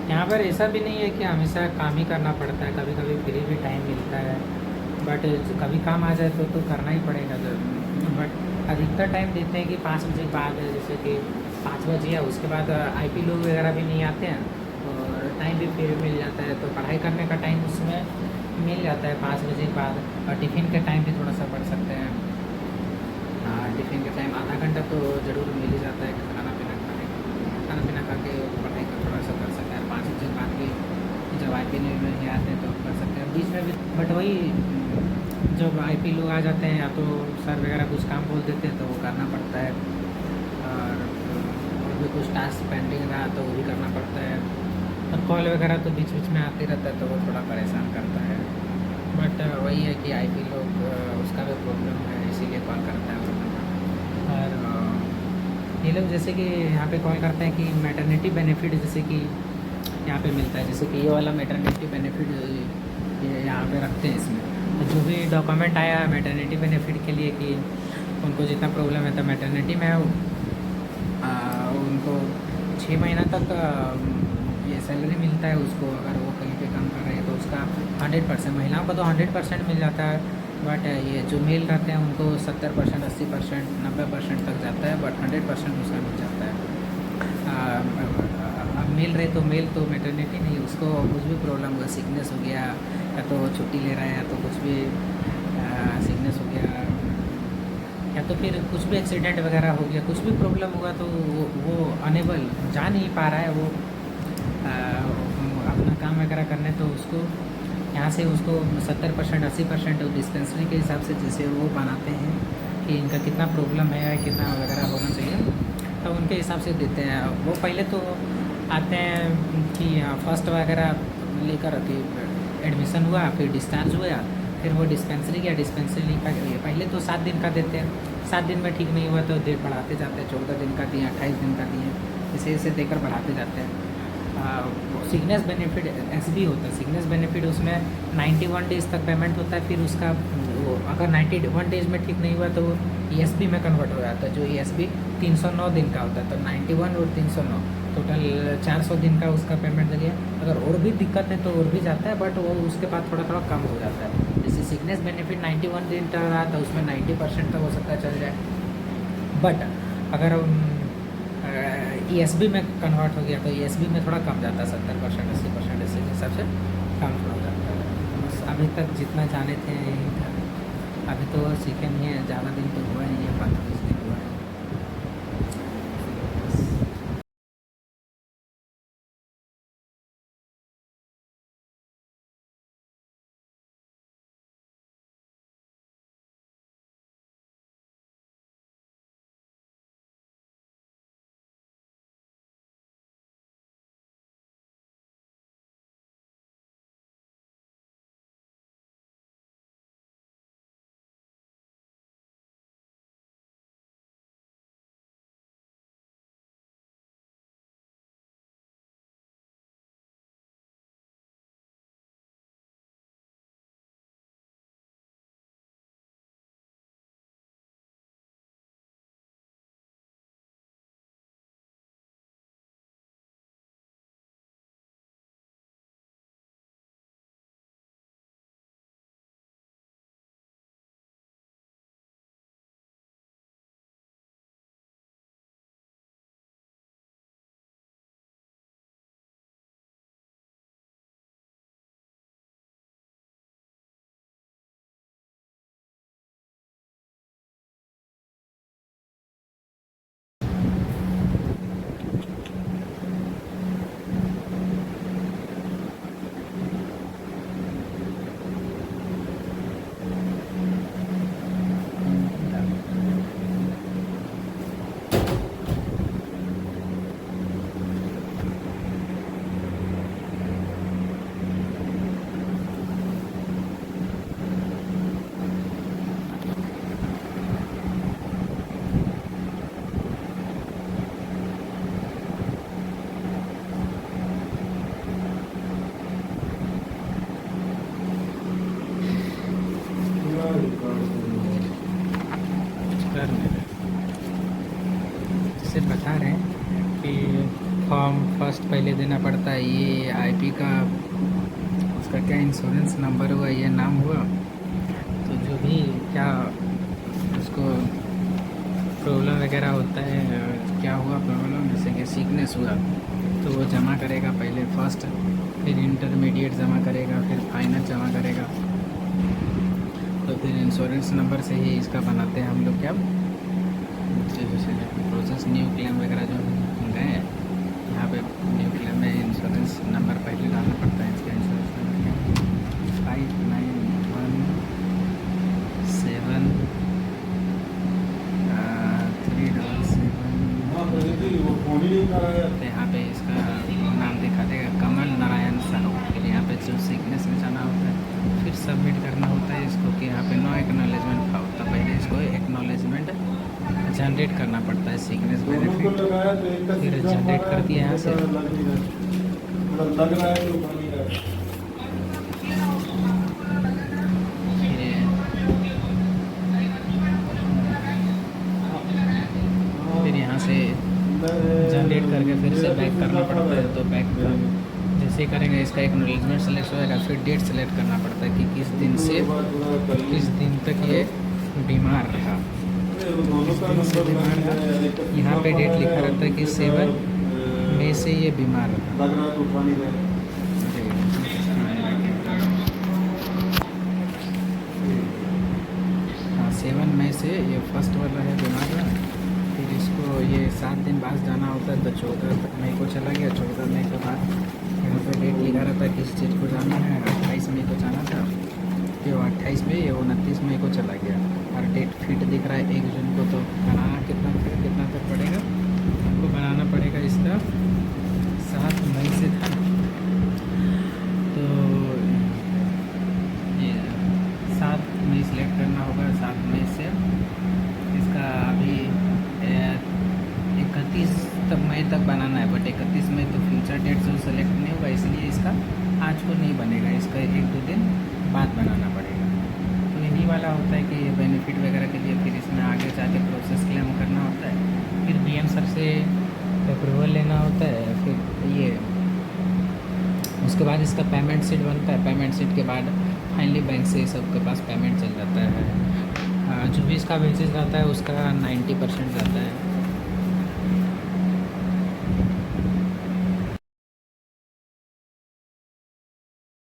यहाँ पर ऐसा भी नहीं है कि हमेशा काम ही करना पड़ता है, कभी कभी फ्री भी टाइम मिलता है। बट कभी काम आ जाए तो करना ही पड़ेगा जब। बट अधिकतर टाइम देते हैं कि 5 बजे के बाद है, जैसे कि 5 बजे या उसके बाद आईपी लोग वगैरह भी नहीं आते हैं और टाइम भी फ्री मिल जाता है, तो पढ़ाई करने का टाइम उसमें मिल जाता है 5 बजे के बाद। और टिफ़िन का टाइम भी थोड़ा सा पढ़ सकते हैं। हाँ, टिफ़िन का टाइम आधा घंटा तो ज़रूर मिल ही जाता है खाना पीना खाने का। खाना पीना खा के पढ़ाई का थोड़ा सा कर सकते हैं। 5 बजे के बाद भी जब आईपी नहीं आते हैं तो कर सकते हैं बीच में भी। बट वही जब आईपी लोग आ जाते हैं या तो सर वगैरह कुछ काम बोल देते हैं तो वो करना पड़ता है। और भी कुछ टास्क पेंडिंग रहा तो वो भी करना पड़ता है। और कॉल वगैरह तो बीच बीच में आते रहता है तो वो थोड़ा परेशान करता है। बट वही है कि आईपी लोग उसका भी प्रॉब्लम है, इसीलिए कॉल करता है वो लोग। और ये लोग जैसे कि यहाँ पे कॉल करते हैं कि मैटरनिटी बेनिफिट जैसे कि यहाँ पे मिलता है, जैसे कि ये वाला मैटरनिटी बेनिफिट ये यहाँ पे रखते हैं इसमें। तो जो भी डॉक्यूमेंट आया मैटरनिटी बेनिफिट के लिए कि उनको जितना प्रॉब्लम है तो मैटरनिटी में उनको 6 महीना तक ये सैलरी मिलता है उसको, अगर वो कहीं पे काम कर रहे हैं तो उसका 100%। महिलाओं को तो 100% मिल जाता है। बट ये जो मेल रहते हैं उनको 70%, 80%, 90% तक जाता है, बट 100% उसका मिल जाता है। अब मेल रहे तो मेल तो मैटरनिटी नहीं, उसको कुछ भी प्रॉब्लम हुआ, सिकनेस हो गया या तो छुट्टी ले रहा है या तो कुछ भी सिकनेस हो गया या तो फिर कुछ भी एक्सीडेंट वगैरह हो गया, कुछ भी प्रॉब्लम हुआ तो वो अनेबल जा नहीं पा रहा है वो अपना काम वगैरह करने, तो उसको यहाँ से उसको 70%, 80% डिस्पेंसरी के हिसाब से जैसे वो बनाते हैं कि इनका कितना प्रॉब्लम है, कितना वगैरह होना चाहिए, तो उनके हिसाब से देते हैं वो। पहले तो आते हैं कि फर्स्ट वगैरह लेकर कि एडमिशन हुआ, फिर डिस्चार्ज हुआ, फिर वो डिस्पेंसरी गया, डिस्पेंसरी का पहले तो 7 दिन का देते हैं। 7 दिन में ठीक नहीं हुआ तो डेट बढ़ाते जाते हैं, 14 दिन का दिए, 28 दिन का दिए, इसे इसे देकर बढ़ाते जाते हैं। सिकनेस बेनिफिट एसबी होता है। सिकनेस बेनिफिट उसमें 91 डेज़ तक पेमेंट होता है, फिर उसका वो अगर 91 डेज़ में ठीक नहीं हुआ तो ईएसबी में कन्वर्ट हो जाता है, जो ईएसबी 309 दिन का होता है। तो 91 और 309 टोटल 400 दिन का उसका पेमेंट लगे। अगर और भी दिक्कत है तो और भी जाता है, बट वो उसके बाद थोड़ा थोड़ा कम हो जाता है। जैसे सिकनेस बेनिफिट 91 दिन तक रहा था, उसमें 90% तक हो सकता है चल जाए। बट अगर ईएसबी में कन्वर्ट हो गया तो ईएसबी में थोड़ा कम जाता है, 70%, 80% इसी हिसाब से कम थोड़ा जाता है। बस अभी तक जितना जाने थे यही था। अभी तो सीखे नहीं है, ज़्यादा दिन तो हुआ नहीं है, 15-20 दिन हुआ है। फर्स्ट पहले देना पड़ता है ये आईपी का, उसका क्या इंश्योरेंस नंबर हुआ, ये नाम हुआ, तो जो भी क्या उसको प्रॉब्लम वगैरह होता है, क्या हुआ प्रॉब्लम, जैसे कि सीकनेस हुआ, तो वो जमा करेगा पहले फर्स्ट, फिर इंटरमीडिएट जमा करेगा, फिर फाइनल जमा करेगा। तो फिर इंश्योरेंस नंबर से ही इसका बनाते हैं हम लोग क्या, जैसे प्रोसेस न्यू क्लेम वगैरह जो गए हैं यहाँ पे न्यू क्लेम में इंश्योरेंस नंबर पहले डालना पड़ता है। इसका इंश्योरेंस नंबर क्या 5917 तो यहाँ पे इसका नाम दिखा देगा कमल नारायण साहू। फिर यहाँ पे जो सीक्वेंस में जाना होता है, फिर सबमिट करना होता है इसको कि यहाँ पे नो एक्नॉलेजमेंट फाउ, तो पहले इसको एक्नॉलेजमेंट जनरेट करना पड़ता है सीक्वेंस बेनिफिट, फिर जनरेट कर दिया यहाँ से। फिर यहाँ से जनरेट करके फिर से बैक करना पड़ता है, तो बैक जैसे ही करेंगे इसका एक्नॉलेजमेंट सेलेक्ट होएगा, फिर डेट सेलेक्ट करना पड़ता है कि किस दिन से किस दिन तक ये बीमार रहा, किस दिन से बीमार रहा। यहाँ पे डेट लिखा रहता है कि 7 मई से ये बीमार रहा। हाँ 7 मई से ये फर्स्ट वाला है बीमार रहा। फिर इसको ये 7 दिन बाद जाना होता है, तो 14 मई को चला गया। 14 मई के बाद यहाँ पे डेट लिखा रहता है किस चीज़ को जाना है, 28 मई को जाना था, फिर 28 मई या 29 मई को चला गया। और डेट फिट दिख रहा है 1 जून को, तो बनाना कितना तक पड़ेगा हमको, बनाना पड़ेगा इसका 7 मई से था, तो ये 7 मई सेलेक्ट करना होगा। 7 मई से इसका अभी 31 मई तक बनाना है, बट 31 मई तो फ्यूचर डेट जो सेलेक्ट नहीं होगा, इसलिए इसका आज को नहीं बनेगा, इसका 1-2 दिन बाद बनाना पड़ेगा। तो यही वाला होता है कि बेनिफिट वगैरह के लिए फिर इसमें आगे जाके प्रोसेस क्लेम करना होता है, फिर बीएम सर से अप्रूवल लेना होता है, फिर ये उसके बाद इसका पेमेंट सीट बनता है। पेमेंट सीट के बाद फाइनली बैंक से सबके पास पेमेंट चल जाता है। जो भी इसका बेसिस रहता है उसका 90% जाता है।